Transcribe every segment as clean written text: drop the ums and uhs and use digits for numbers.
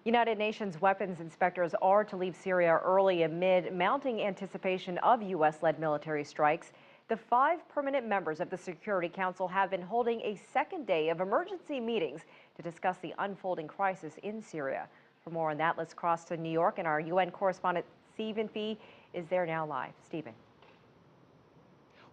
United Nations weapons inspectors are to leave Syria early amid mounting anticipation of U.S.-led military strikes. The 5 permanent members of the Security Council have been holding a second day of emergency meetings to discuss the unfolding crisis in Syria. For more on that, let's cross to New York, and our UN correspondent Stephen Fee is there now live. Stephen.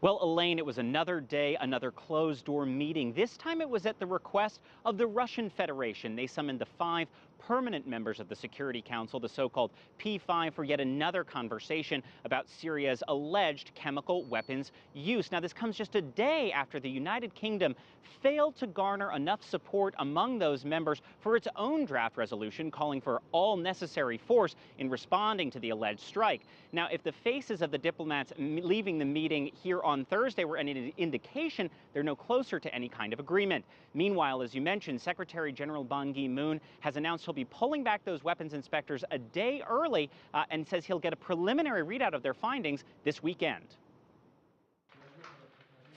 Well, Elaine, it was another day, another closed-door meeting. This time it was at the request of the Russian Federation. They summoned the 5 permanent members of the Security Council, the so-called P5, for yet another conversation about Syria's alleged chemical weapons use. Now, this comes just a day after the United Kingdom failed to garner enough support among those members for its own draft resolution calling for all necessary force in responding to the alleged strike. Now, if the faces of the diplomats leaving the meeting here on Thursday were any indication, they're no closer to any kind of agreement. Meanwhile, as you mentioned, Secretary General Ban Ki-moon has announced he'll be pulling back those weapons inspectors a day early and says he'll get a preliminary readout of their findings this weekend.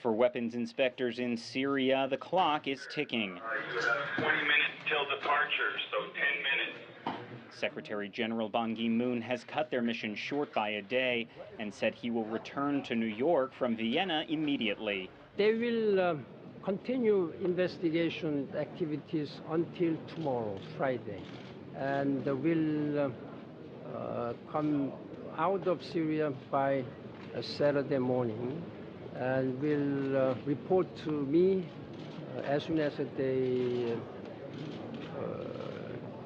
For weapons inspectors in Syria, the clock is ticking. You have 20 minutes till departure, so 10 minutes. Secretary General Ban Ki-moon has cut their mission short by a day and said he will return to New York from Vienna immediately. They will continue investigation activities until tomorrow, Friday, and will come out of Syria by Saturday morning and will report to me as soon as they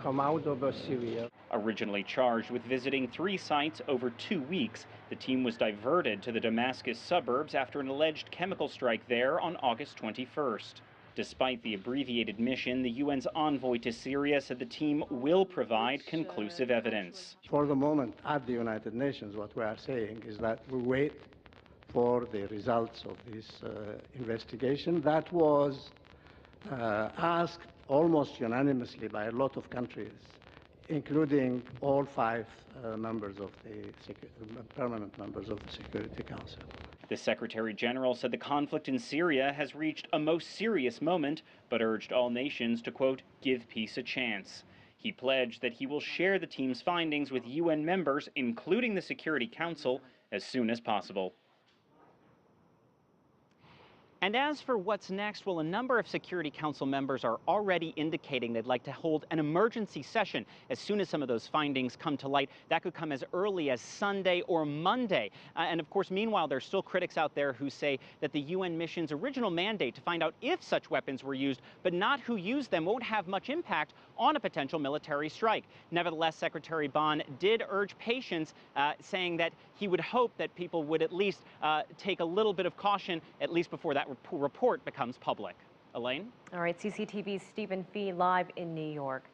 come out of Syria. Originally charged with visiting 3 sites over 2 weeks, the team was diverted to the Damascus suburbs after an alleged chemical strike there on August 21st. Despite the abbreviated mission, the UN's envoy to Syria said the team will provide conclusive evidence. For the moment, at the United Nations, what we are saying is that we wait for the results of this investigation that was asked almost unanimously by a lot of countries, including all 5 members of the permanent members of the Security Council. The Secretary General said the conflict in Syria has reached a most serious moment, but urged all nations to, quote, give peace a chance. He pledged that he will share the team's findings with UN members, including the Security Council, as soon as possible. And as for what's next, well, a number of Security Council members are already indicating they'd like to hold an emergency session as soon as some of those findings come to light. That could come as early as Sunday or Monday. And of course, meanwhile, there's still critics out there who say that the UN mission's original mandate to find out if such weapons were used, but not who used them, won't have much impact on a potential military strike. Nevertheless, Secretary Ban did urge patience, saying that he would hope that people would at least take a little bit of caution, at least before that report becomes public. Elaine? All right, CCTV's Stephen Fee live in New York.